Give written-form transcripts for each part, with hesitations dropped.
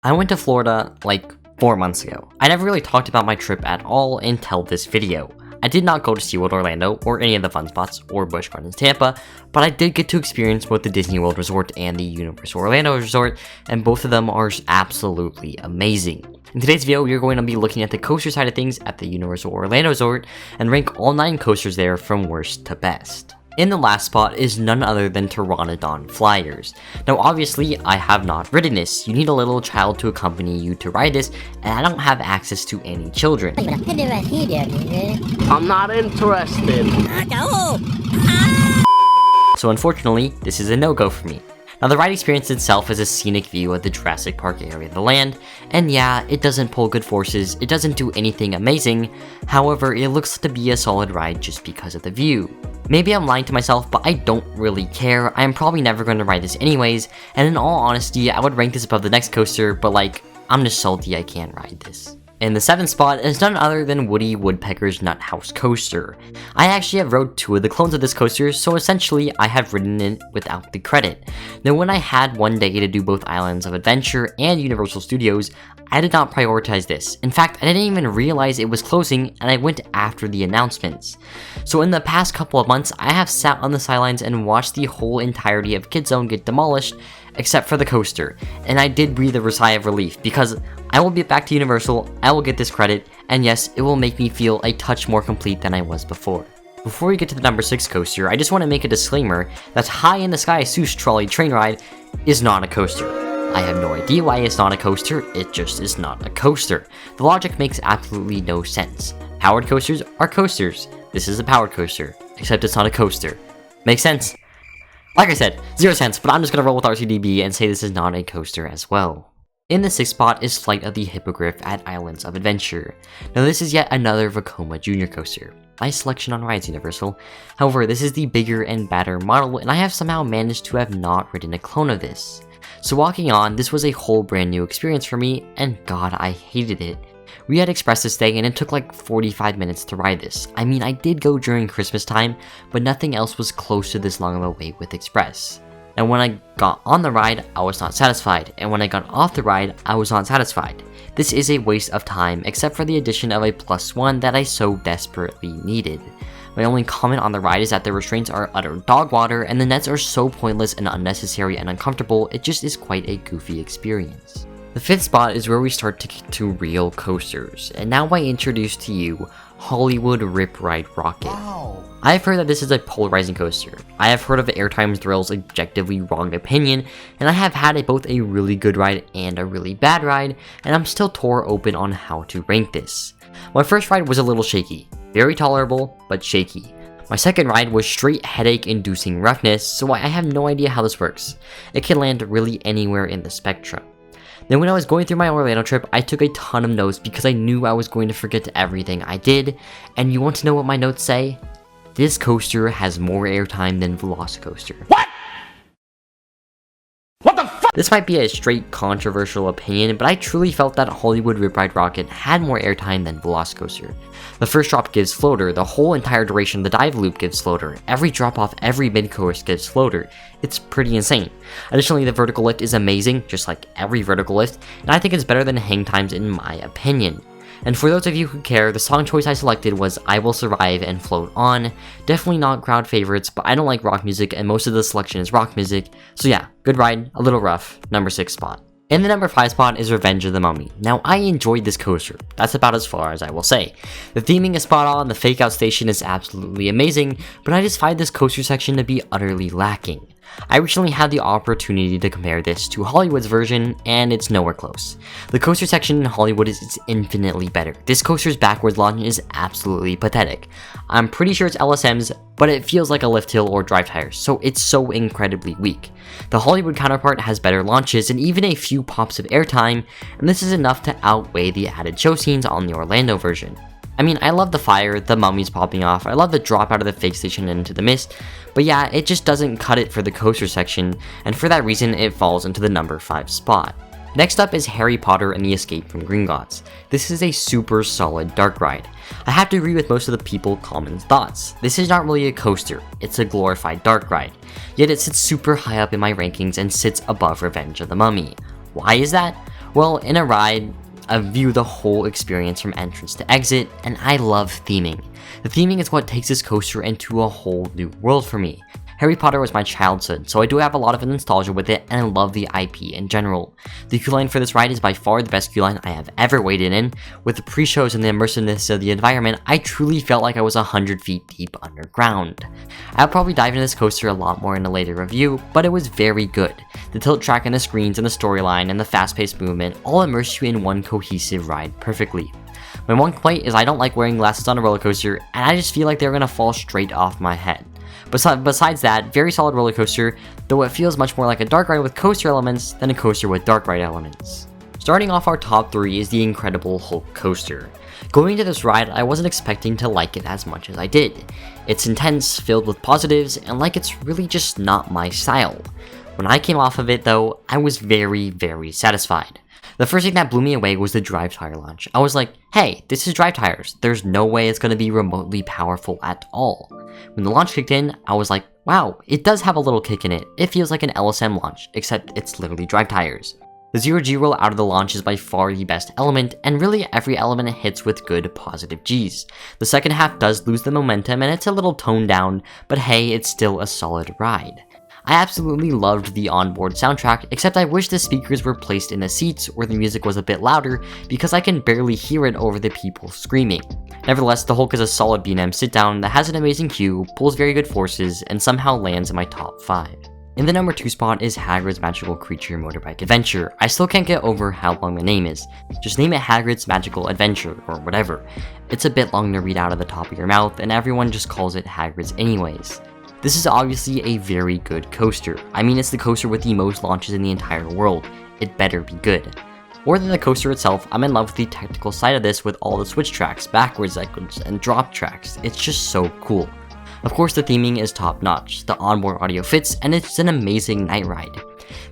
I went to Florida like 4 months ago. I never really talked about my trip at all until this video. I did not go to SeaWorld Orlando or any of the fun spots or Busch Gardens Tampa, but I did get to experience both the Disney World Resort and the Universal Orlando Resort, and both of them are absolutely amazing. In today's video, we are going to be looking at the coaster side of things at the Universal Orlando Resort and rank all 9 coasters there from worst to best. In the last spot is none other than Pteranodon Flyers. Now obviously, I have not ridden this. You need a little child to accompany you to ride this, and I don't have access to any children. I'm not interested. So unfortunately, this is a no-go for me. Now the ride experience itself is a scenic view of the Jurassic Park area of the land, and yeah, it doesn't pull good forces, it doesn't do anything amazing, however, it looks to be a solid ride just because of the view. Maybe I'm lying to myself, but I don't really care. I am probably never going to ride this anyways, and in all honesty, I would rank this above the next coaster, but like, I'm just salty I can't ride this. In the 7th spot is none other than Woody Woodpecker's Nut House Coaster. I actually have rode 2 of the clones of this coaster, so essentially I have ridden it without the credit. Now when I had one day to do both Islands of Adventure and Universal Studios, I did not prioritize this. In fact, I didn't even realize it was closing, and I went after the announcements. So in the past couple of months, I have sat on the sidelines and watched the whole entirety of Kid Zone get demolished, except for the coaster, and I did breathe a sigh of relief, because I will get back to Universal, I will get this credit, and yes, it will make me feel a touch more complete than I was before. Before we get to the number 6 coaster, I just want to make a disclaimer that High in the Sky Swoosh Trolley Train Ride is not a coaster. I have no idea why it's not a coaster, it just is not a coaster. The logic makes absolutely no sense. Powered coasters are coasters. This is a powered coaster, except it's not a coaster. Makes sense? Like I said, 0 cents, but I'm just gonna roll with RCDB and say this is not a coaster as well. In the 6th spot is Flight of the Hippogriff at Islands of Adventure. Now this is yet another Vekoma Jr. coaster. Nice selection on rides, Universal. However, this is the bigger and badder model, and I have somehow managed to have not ridden a clone of this. So walking on, this was a whole brand new experience for me, and god, I hated it. We had Express this day, and it took like 45 minutes to ride this. I mean, I did go during Christmas time, but nothing else was close to this long of a wait with Express. And when I got on the ride, I was not satisfied, and when I got off the ride, I was not satisfied. This is a waste of time, except for the addition of a +1 that I so desperately needed. My only comment on the ride is that the restraints are utter dog water, and the nets are so pointless and unnecessary and uncomfortable, it just is quite a goofy experience. The 5th spot is where we start to get to real coasters, and now I introduce to you Hollywood Rip Ride Rocket. Wow. I have heard that this is a polarizing coaster. I have heard of Airtime Thrill's objectively wrong opinion, and I have had both a really good ride and a really bad ride, and I'm still tore open on how to rank this. My first ride was a little shaky. Very tolerable, but shaky. My second ride was straight headache-inducing roughness, so I have no idea how this works. It can land really anywhere in the spectrum. Then when I was going through my Orlando trip, I took a ton of notes because I knew I was going to forget everything I did, and you want to know what my notes say? This coaster has more airtime than velocicoaster. What? What the fuck? This might be a straight controversial opinion, but I truly felt that Hollywood Rip Ride Rocket had more airtime than velocicoaster. The first drop gives floater, the whole entire duration of the dive loop gives floater, every drop off, every mid-course gives floater. It's pretty insane. Additionally, the vertical lift is amazing, just like every vertical lift, and I think it's better than hang times in my opinion. And for those of you who care, the song choice I selected was I Will Survive and Float On. Definitely not crowd favorites, but I don't like rock music and most of the selection is rock music. So yeah, good ride, a little rough, number 6 spot. In the number 5 spot is Revenge of the Mummy. Now I enjoyed this coaster, that's about as far as I will say. The theming is spot on, the fake out station is absolutely amazing, but I just find this coaster section to be utterly lacking. I recently had the opportunity to compare this to Hollywood's version, and it's nowhere close. The coaster section in Hollywood is infinitely better. This coaster's backwards launch is absolutely pathetic. I'm pretty sure it's LSM's, but it feels like a lift hill or drive tires, so it's so incredibly weak. The Hollywood counterpart has better launches and even a few pops of airtime, and this is enough to outweigh the added show scenes on the Orlando version. I mean, I love the fire, the mummies popping off, I love the drop out of the fake station into the mist, but yeah, it just doesn't cut it for the coaster section, and for that reason, it falls into the number 5 spot. Next up is Harry Potter and the Escape from Gringotts. This is a super solid dark ride. I have to agree with most of the people Common's thoughts. This is not really a coaster, it's a glorified dark ride, yet it sits super high up in my rankings and sits above Revenge of the Mummy. Why is that? Well, in a ride, I view the whole experience from entrance to exit, and I love theming. The theming is what takes this coaster into a whole new world for me. Harry Potter was my childhood, so I do have a lot of nostalgia with it, and I love the IP in general. The queue line for this ride is by far the best queue line I have ever waited in. With the pre-shows and the immersiveness of the environment, I truly felt like I was 100 feet deep underground. I'll probably dive into this coaster a lot more in a later review, but it was very good. The tilt track and the screens and the storyline and the fast-paced movement all immerse you in one cohesive ride perfectly. My one complaint is I don't like wearing glasses on a roller coaster, and I just feel like they're gonna fall straight off my head. Besides that, very solid roller coaster, though it feels much more like a dark ride with coaster elements than a coaster with dark ride elements. Starting off our top 3 is the Incredible Hulk coaster. Going into this ride, I wasn't expecting to like it as much as I did. It's intense, filled with positives, and like it's really just not my style. When I came off of it though, I was very satisfied. The first thing that blew me away was the drive tire launch. I was like, hey, this is drive tires. There's no way it's going to be remotely powerful at all. When the launch kicked in, I was like, wow, it does have a little kick in it. It feels like an LSM launch, except it's literally drive tires. The 0G roll out of the launch is by far the best element, and really every element hits with good positive Gs. The second half does lose the momentum and it's a little toned down, but hey, it's still a solid ride. I absolutely loved the onboard soundtrack, except I wish the speakers were placed in the seats or the music was a bit louder because I can barely hear it over the people screaming. Nevertheless, the Hulk is a solid B&M sit-down that has an amazing queue, pulls very good forces, and somehow lands in my top 5. In the number 2 spot is Hagrid's Magical Creature Motorbike Adventure. I still can't get over how long the name is. Just name it Hagrid's Magical Adventure, or whatever. It's a bit long to read out of the top of your mouth, and everyone just calls it Hagrid's anyways. This is obviously a very good coaster. I mean, it's the coaster with the most launches in the entire world. It better be good. More than the coaster itself, I'm in love with the technical side of this with all the switch tracks, backwards cycles, and drop tracks. It's just so cool. Of course, the theming is top notch, the onboard audio fits, and it's an amazing night ride.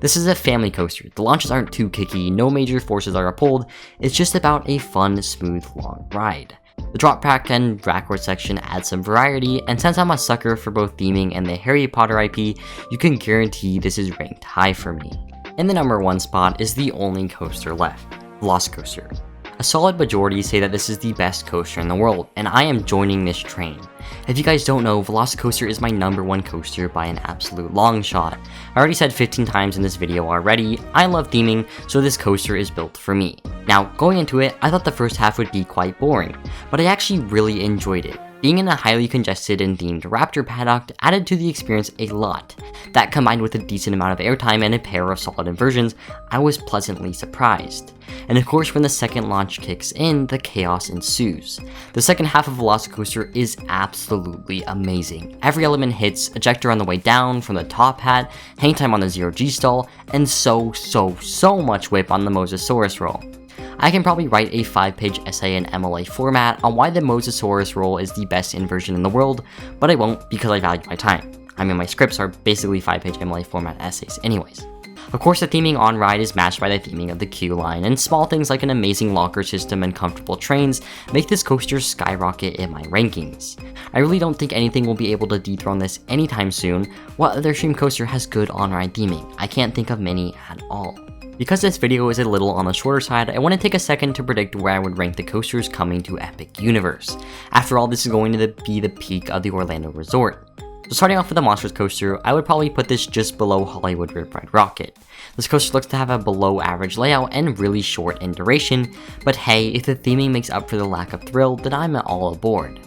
This is a family coaster. The launches aren't too kicky, no major forces are pulled, it's just about a fun, smooth, long ride. The drop pack and backward section add some variety, and since I'm a sucker for both theming and the Harry Potter IP, you can guarantee this is ranked high for me. In the number 1 spot is the only coaster left, Velocicoaster. A solid majority say that this is the best coaster in the world, and I am joining this train. If you guys don't know, Velocicoaster is my number 1 coaster by an absolute long shot. I already said 15 times in this video already, I love theming, so this coaster is built for me. Now, going into it, I thought the first half would be quite boring, but I actually really enjoyed it. Being in a highly congested and themed raptor paddock added to the experience a lot. That combined with a decent amount of airtime and a pair of solid inversions, I was pleasantly surprised. And of course, when the second launch kicks in, the chaos ensues. The second half of Velocicoaster is absolutely amazing. Every element hits, ejector on the way down from the top hat, hang time on the 0G stall, and so much whip on the Mosasaurus roll. I can probably write a 5-page essay in MLA format on why the Mosasaurus roll is the best inversion in the world, but I won't because I value my time. I mean, my scripts are basically 5-page MLA format essays anyways. Of course, the theming on ride is matched by the theming of the queue line, and small things like an amazing locker system and comfortable trains make this coaster skyrocket in my rankings. I really don't think anything will be able to dethrone this anytime soon. What other stream coaster has good on-ride theming? I can't think of many at all. Because this video is a little on the shorter side, I want to take a second to predict where I would rank the coasters coming to Epic Universe. After all, this is going to be the peak of the Orlando Resort. So starting off with the Monsters coaster, I would probably put this just below Hollywood Rip Ride Rocket. This coaster looks to have a below average layout and really short in duration, but hey, if the theming makes up for the lack of thrill, then I'm all aboard.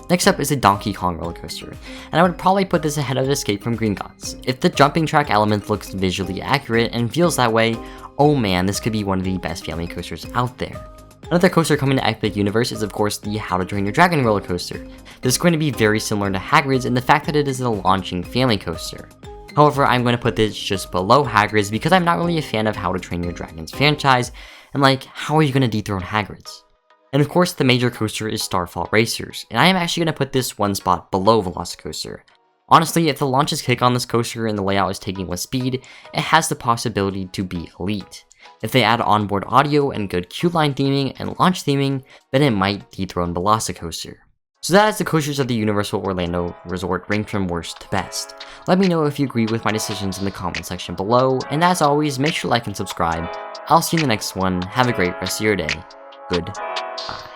Next up is the Donkey Kong roller coaster, and I would probably put this ahead of Escape from Gringotts. If the jumping track element looks visually accurate and feels that way, oh man, this could be one of the best family coasters out there. Another coaster coming to Epic Universe is of course the How to Train Your Dragon roller coaster. This is going to be very similar to Hagrid's in the fact that it is a launching family coaster. However, I'm going to put this just below Hagrid's because I'm not really a fan of How to Train Your Dragon's franchise, and like, how are you going to dethrone Hagrid's? And of course, the major coaster is Starfall Racers, and I am actually going to put this 1 spot below Velocicoaster. Honestly, if the launches kick on this coaster and the layout is taken with speed, it has the possibility to be elite. If they add onboard audio and good queue line theming and launch theming, then it might dethrone Velocicoaster. So that is the coasters of the Universal Orlando Resort ranked from worst to best. Let me know if you agree with my decisions in the comment section below, and as always, make sure to like and subscribe. I'll see you in the next one. Have a great rest of your day. Goodbye.